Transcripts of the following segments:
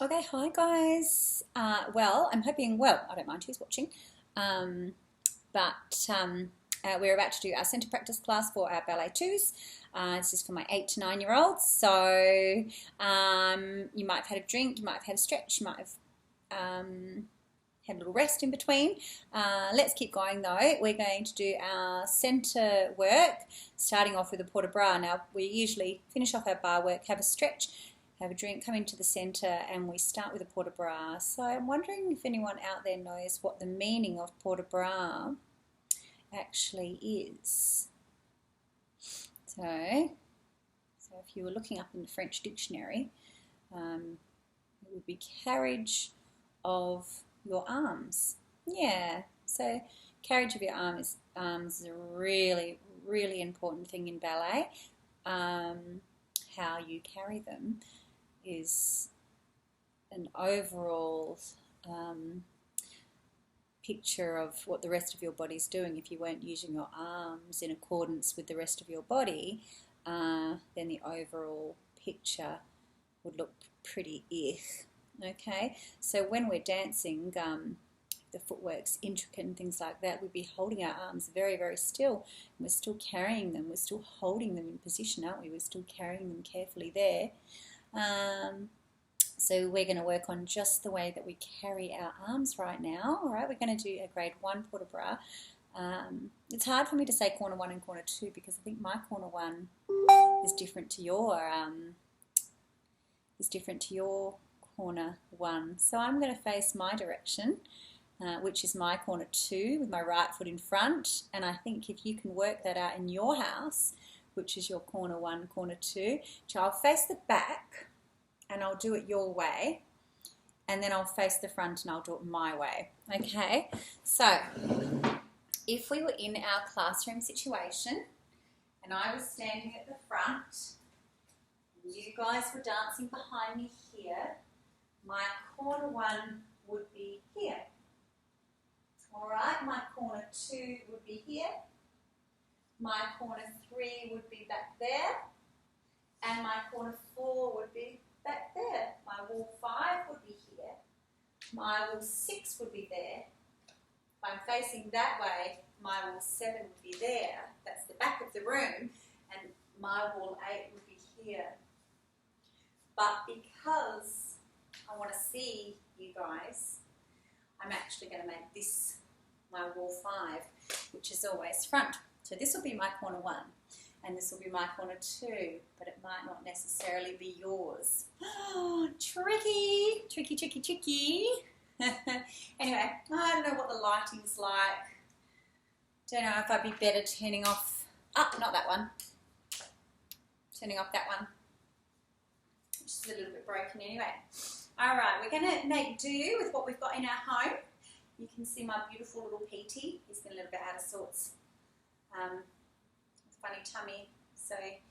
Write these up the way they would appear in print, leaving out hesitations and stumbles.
Okay, hi guys. I'm hoping, well, I don't mind who's watching, um, but we're about to do our centre practice class for our ballet twos. This is for my 8 to 9 year olds. So you might have had a drink, you might have had a stretch, you might have had a little rest in between. Let's keep going though. We're going to do our centre work, starting off with a port de bras. Now, we usually finish off our bar work, have a stretch, have a drink, come into the centre, and we start with a port de bras. So I'm wondering if anyone out there knows what the meaning of port de bras actually is. So if you were looking up in the French dictionary, it would be carriage of your arms. Yeah, so carriage of your arms is a really, really important thing in ballet. How you carry them is an overall picture of what the rest of your body's doing. If you weren't using your arms in accordance with the rest of your body, then the overall picture would look pretty okay? So when we're dancing, the footwork's intricate and things like that, we'd be holding our arms very, very still. And we're still carrying them. We're still holding them in position, aren't we? We're still carrying them carefully there. So we're going to work on just the way that we carry our arms right now. All right, we're going to do a grade 1 port de bras. It's hard for me to say corner 1 and corner 2 because I think my corner 1 is different to your corner 1. So I'm going to face my direction, which is my corner 2 with my right foot in front. And I think if you can work that out in your house, which is your corner 1, corner 2, so I'll face the back and I'll do it your way, and then I'll face the front and I'll do it my way. Okay, so if we were in our classroom situation and I was standing at the front and you guys were dancing behind me here, my corner 1 would be here. All right, my corner 2 would be here. My corner 3 would be back there. And my corner 4 would be back there. My wall 5 would be here. My wall 6 would be there. If I'm facing that way, my wall 7 would be there. That's the back of the room. And my wall 8 would be here. But because I want to see you guys, I'm actually going to make this my wall 5, which is always front. So this will be my corner 1. And this will be my corner 2, but it might not necessarily be yours. Oh, tricky, tricky, tricky, tricky. Anyway, I don't know what the lighting's like. Don't know if I'd be better turning off, not that one. Turning off that one, which is a little bit broken anyway. All right, we're gonna make do with what we've got in our home. You can see my beautiful little Petey. He's been a little bit out of sorts. Funny tummy, so I think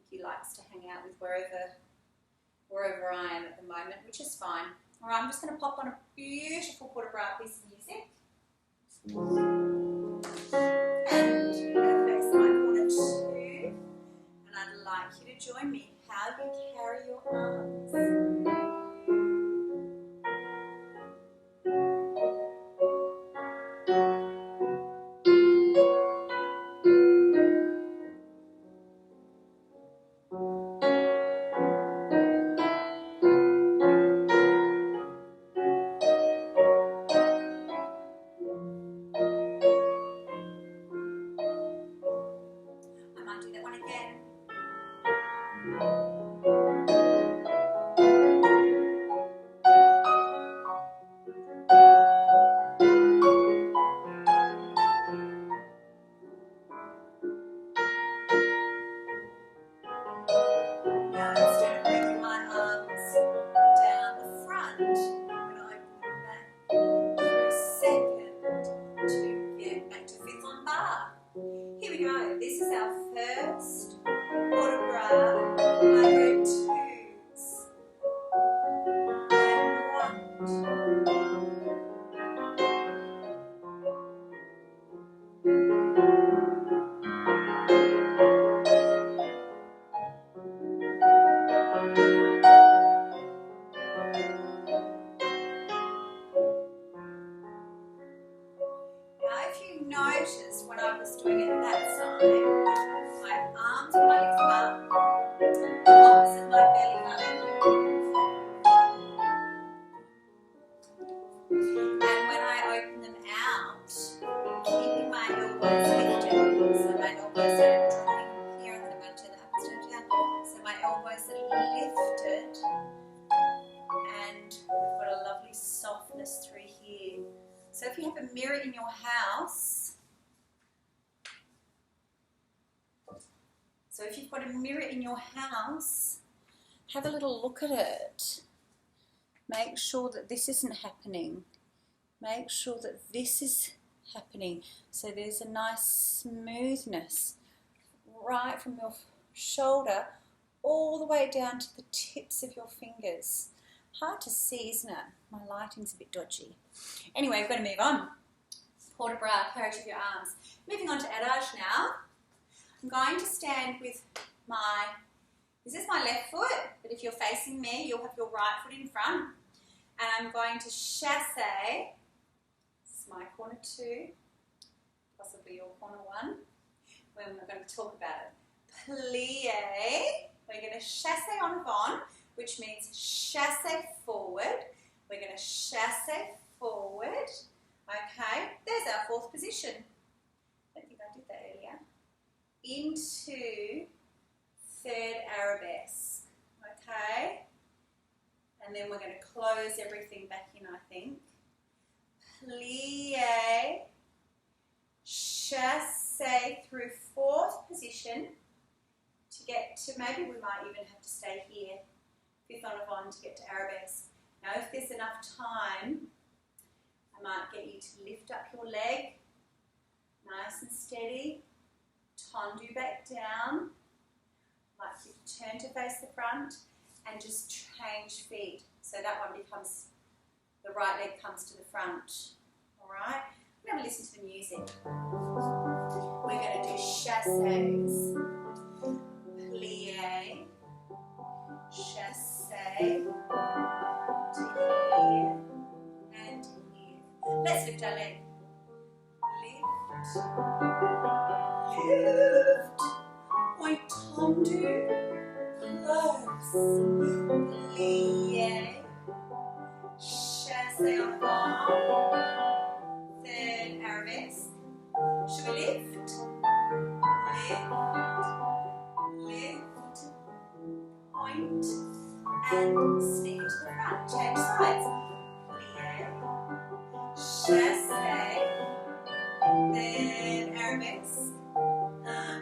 he likes to hang out with wherever I am at the moment, which is fine. All right, I'm just going to pop on a beautiful port de bras piece of music. And I'm going to face my corner 2, and I'd like you to join me. How you carry your arms. I might do that one again. have a mirror in your house, so if you've got a mirror in your house, have a little look at it. Make sure that this isn't happening. Make sure that this is happening. So there's a nice smoothness right from your shoulder all the way down to the tips of your fingers. Hard to see, isn't it? My lighting's a bit dodgy. Anyway, we've got to move on. Port de bras, carriage of your arms. Moving on to adage now. I'm going to stand with this is my left foot, but if you're facing me, you'll have your right foot in front. And I'm going to chasse. This is my corner 2, possibly your corner 1. We're going to talk about it. Plie. We're going to chasse en avant, which means chasse forward. We're going to chasse forward. Okay, there's our 4th position. I don't think I did that earlier. Into 3rd arabesque. Okay, and then we're going to close everything back in, I think. Plie, chasse through 4th position to get to, maybe we might even have to stay here, 5th en avant to get to arabesque. Now if there's enough time, I might get you to lift up your leg, nice and steady, tendu back down, like you turn to face the front, and just change feet. So that one becomes, the right leg comes to the front. All right? We're going to listen to the music. We're going to do chasses, plie, chasse, to here, and to here. Let's lift our leg. Lift, point tendu, close, plie, chasse en avant, 3rd arabesque. Should we lift? Lift, point, and sneak to the front. Change sides. Plie, chasse, 3rd arabesque.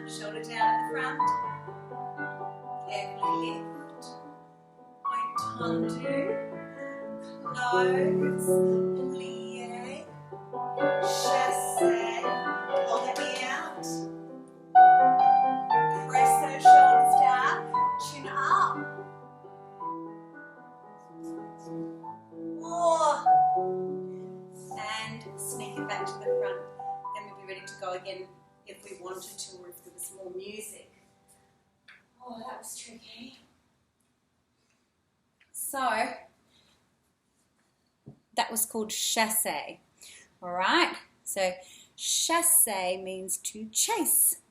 Shoulder down at the front. Carefully lift. Point tendu. Close. Plie. Chasse. Hold that knee out. Press those shoulders down. Chin up. And sneak it back to the front. Then we'll be ready to go again if we wanted to, or if there was more music. Oh, that was tricky. So, that was called chasse. All right? So, chasse means to chase.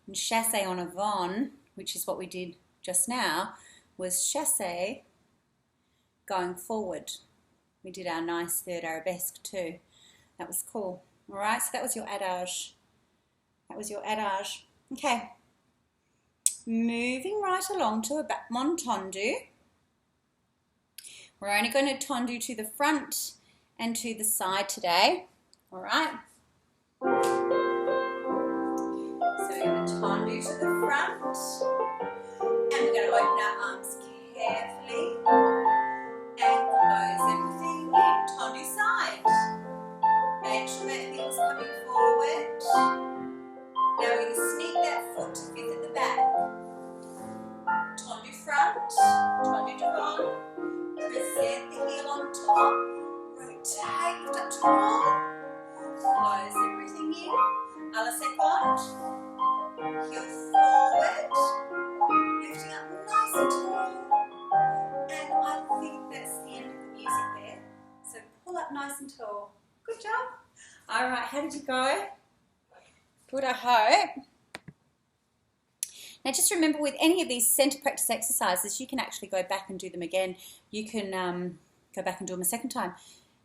And chasse en avant, which is what we did just now, was chasse going forward. We did our nice 3rd arabesque too. That was cool. All right, so that was your adage. That was your adage. Okay. Moving right along to a battement tendu. We're only going to tendu to the front and to the side today. All right. So we're going to tendu to the front, and we're going to open our arms carefully and close everything in. Tendu side. Make sure that thing's coming forward. Now we're going to sneak that foot to 5th at the back. Tendu front, tendu devant. Present the heel on top. Rotate, lift up tall. Close everything in. A la seconde. Heel forward. Lifting up nice and tall. And I think that's the end of the music there. So pull up nice and tall. Good job. All right, how did you go? Good, I hope. Now just remember, with any of these centre practice exercises, you can actually go back and do them again. You can go back and do them a second time.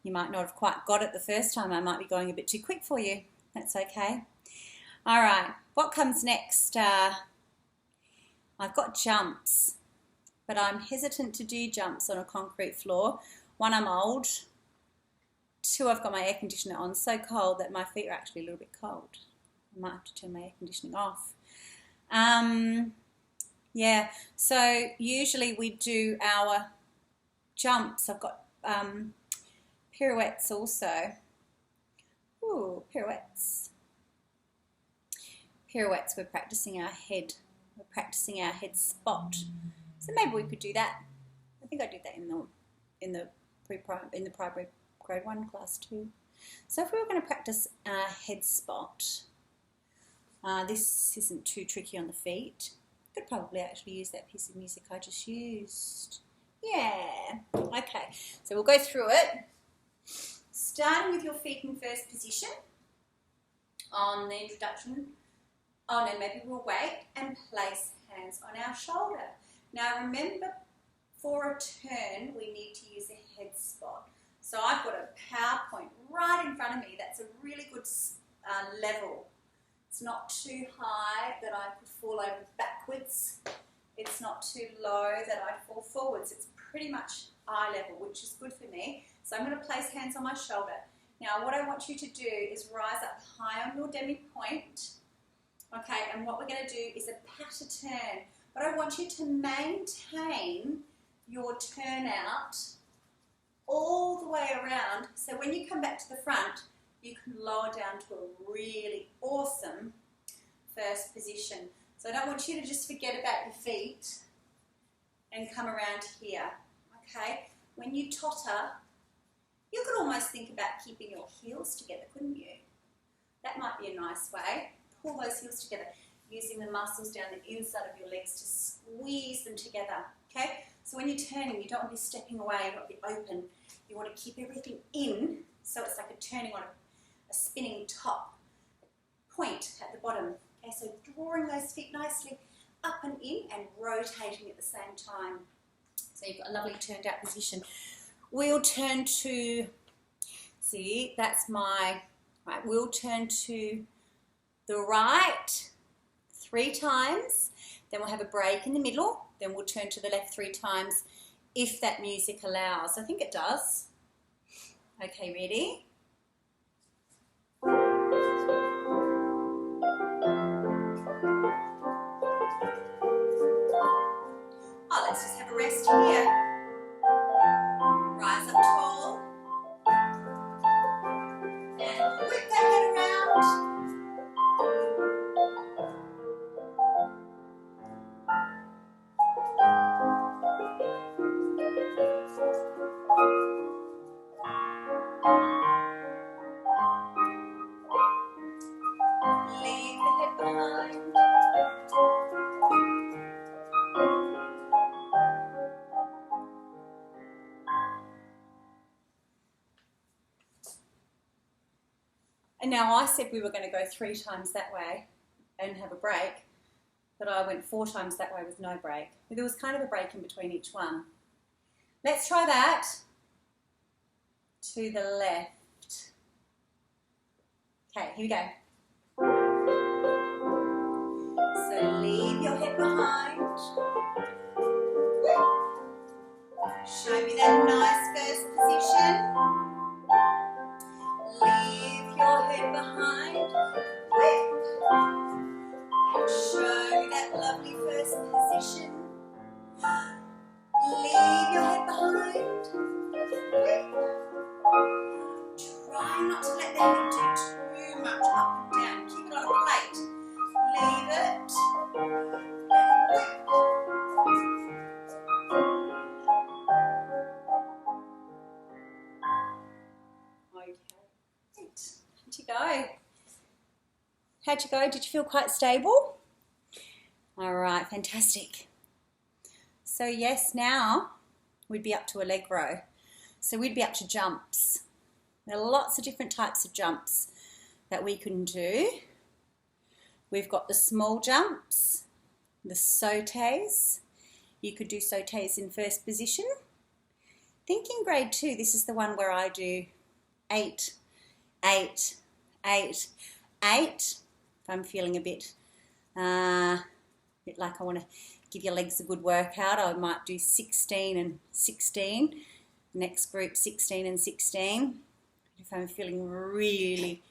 You might not have quite got it the first time. I might be going a bit too quick for you. That's okay. All right, what comes next? I've got jumps, but I'm hesitant to do jumps on a concrete floor. One, I'm old. Two, I've got my air conditioner on, so cold that my feet are actually a little bit cold. I might have to turn my air conditioning off. Yeah, so usually we do our jumps. I've got pirouettes also. Ooh, pirouettes. Pirouettes, we're practicing our head. We're practicing our head spot. So maybe we could do that. I think I did that in the primary grade 1 class too. So if we were going to practice our head spot, this isn't too tricky on the feet. Could probably actually use that piece of music I just used. Yeah. Okay, so we'll go through it. Starting with your feet in first position on the introduction. Oh no, maybe we'll wait and place hands on our shoulder. Now remember, for a turn, we need to use a head spot. So I've got a PowerPoint right in front of me. That's a really good level. It's not too high that I could fall over backwards. It's not too low that I'd fall forwards. It's pretty much eye level, which is good for me. So I'm going to place hands on my shoulder. Now what I want you to do is rise up high on your demi point. Okay, and what we're going to do is a patter turn. But I want you to maintain your turnout all the way around. So when you come back to the front, you can lower down to a really awesome first position. So I don't want you to just forget about your feet and come around here. Okay, when you totter, you could almost think about keeping your heels together, couldn't you? That might be a nice way. Pull those heels together, using the muscles down the inside of your legs to squeeze them together. Okay, so when you're turning, you don't want to be stepping away, you want to be open. You want to keep everything in, so it's like a turning on a spinning top, point at the bottom. Okay, so drawing those feet nicely up and in and rotating at the same time. So you've got a lovely turned out position. We'll turn to, see, that's my, right, we'll turn to the right 3 times, then we'll have a break in the middle, then we'll turn to the left 3 times if that music allows. I think it does. Okay, ready? Oh, let's just have a rest here. Rise up tall. And whip that head around. Leave the head behind. And now I said we were going to go 3 times that way and have a break, but I went 4 times that way with no break. There was kind of a break in between each one. Let's try that to the left. Okay, here we go. So leave your head behind. Show me that nice first position. Leave your head behind. And show me that lovely first position. Leave your head behind. Try not to let the head do too much up and down. Keep it on a plate. Leave it. Okay. Great. How'd you go? How'd you go? Did you feel quite stable? All right, fantastic. So yes, now we'd be up to a leg row. So we'd be up to jumps. There are lots of different types of jumps that we can do. We've got the small jumps, the sautés. You could do sautés in first position. I think in grade 2, this is the one where I do 8, 8, 8, 8. If I'm feeling a bit like I want to give your legs a good workout, I might do 16 and 16. Next group, 16 and 16. If I'm feeling really,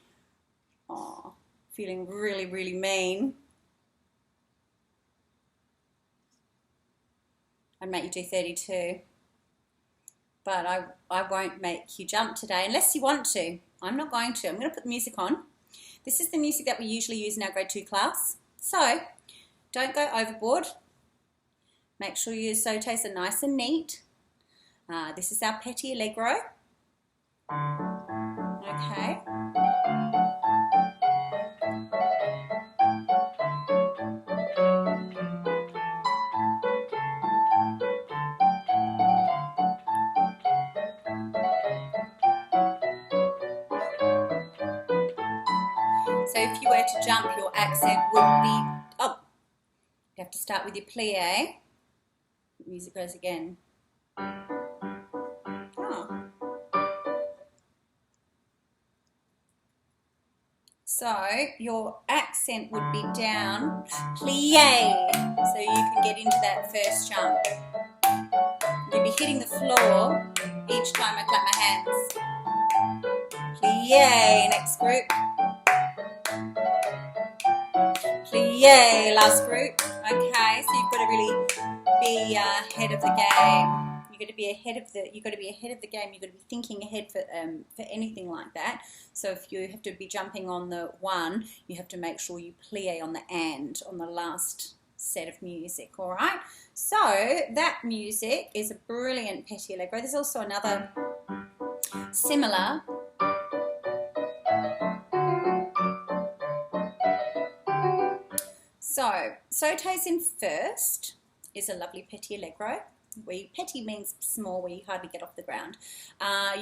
feeling really, really mean, I'd make you do 32. But I won't make you jump today unless you want to. I'm not going to. I'm going to put the music on. This is the music that we usually use in our grade 2 class. So don't go overboard. Make sure your sautés are nice and neat. This is our petit allegro. Okay. So if you were to jump, your accent would be, you have to start with your plie. Music goes again. So your accent would be down, plie, so you can get into that first jump. You'll be hitting the floor each time I clap my hands. Plie, next group. Plie, last group. Okay, so you've got to really be ahead of the game. You've got to be ahead of the game. You've got to be thinking ahead for anything like that. So if you have to be jumping on the one, you have to make sure you plie on the and on the last set of music. All right. So that music is a brilliant petit allegro. There's also another similar. So sautés in first is a lovely petit allegro. Petit means small, where you hardly get off the ground.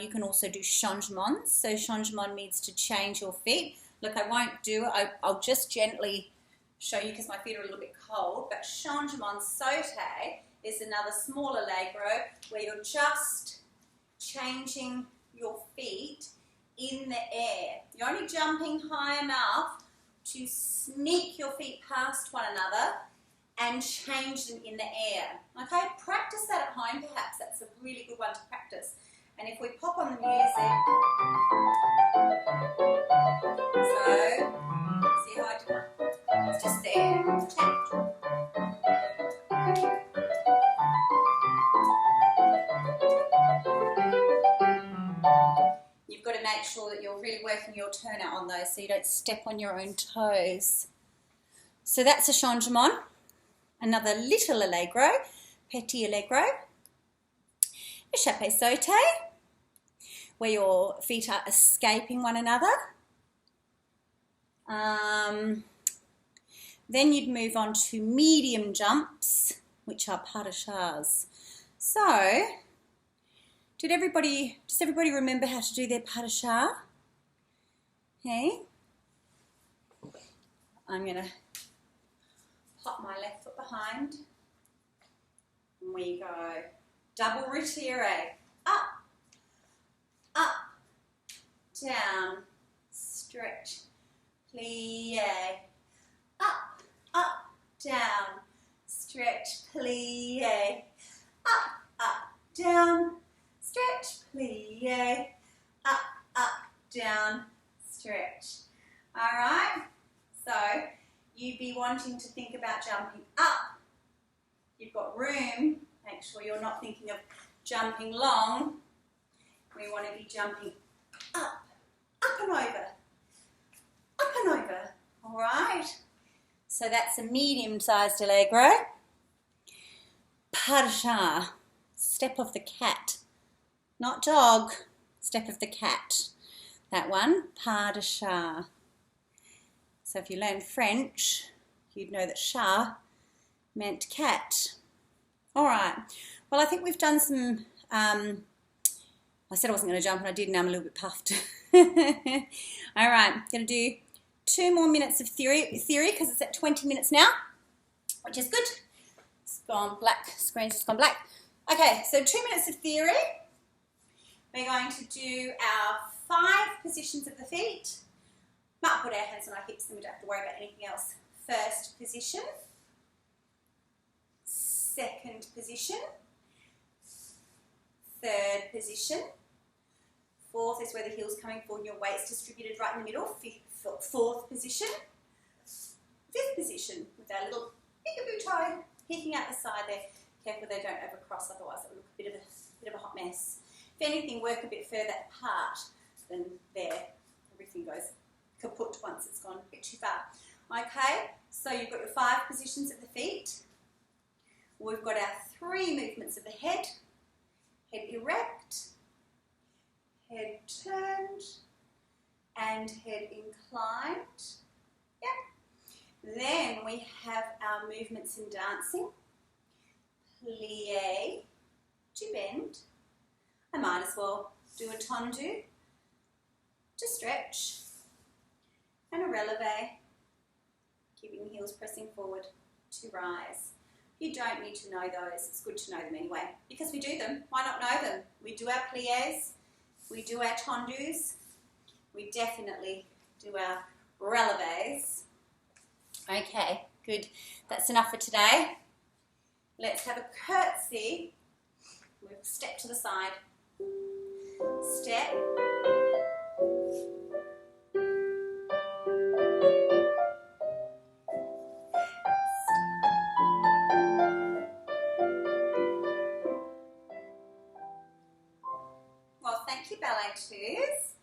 You can also do changements. So changement means to change your feet. Look, I won't do it. I'll just gently show you because my feet are a little bit cold. But changement sauté is another small allegro where you're just changing your feet in the air. You're only jumping high enough to sneak your feet past one another and change them in the air. Okay, practice that at home perhaps. That's a really good one to practice. And if we pop on the music, so, see how I do it? It's just there, it's changed. You've got to make sure that you're really working your turnout on those so you don't step on your own toes. So that's a changement. Another little allegro, petit allegro, échappé sauté, where your feet are escaping one another. Then you'd move on to medium jumps, which are pas de chars. So, does everybody remember how to do their pas de chars? Okay. I'm going to pop my left foot behind. And we go double retire. Up, up, down, stretch, plie. Up, up, down, stretch, plie. Up, down, stretch, plie. Up, down, stretch. All right. So you'd be wanting to think about jumping up. You've got room. Make sure you're not thinking of jumping long. We want to be jumping up and over, up and over. All right. So that's a medium-sized allegro. Pas de chat, step of the cat, not dog. Step of the cat. That one, pas de chat. So if you learn French, you'd know that chat meant cat. All right. Well, I think we've done some, I said I wasn't going to jump and I did, now I'm a little bit puffed. All right, going to do 2 more minutes of theory because it's at 20 minutes now, which is good. It's gone black, screen's just gone black. Okay, so 2 minutes of theory. We're going to do our 5 positions of the feet. Might put our hands on our hips and we don't have to worry about anything else. First position, second position, third position, Fourth is where the heel's coming forward and your weight's distributed right in the middle. Fourth position. Fifth position with our little peekaboo toe peeking out the side there. Careful they don't overcross, otherwise it will look a bit of a hot mess. If anything, work a bit further apart than there. Everything goes kaput once it's gone a bit too far. Okay, so you've got your 5 positions of the feet. We've got our 3 movements of the head. Head erect, head turned, and head inclined. Yep. Then we have our movements in dancing. Plie to bend. I might as well do a tendu to stretch, and a releve, keeping the heels pressing forward to rise. You don't need to know those, it's good to know them anyway, because we do them. Why not know them? We do our plies, we do our tendus, we definitely do our releves. Okay, good. That's enough for today. Let's have a curtsy. We'll step to the side. Step. Well, thank you, Ballet 2s.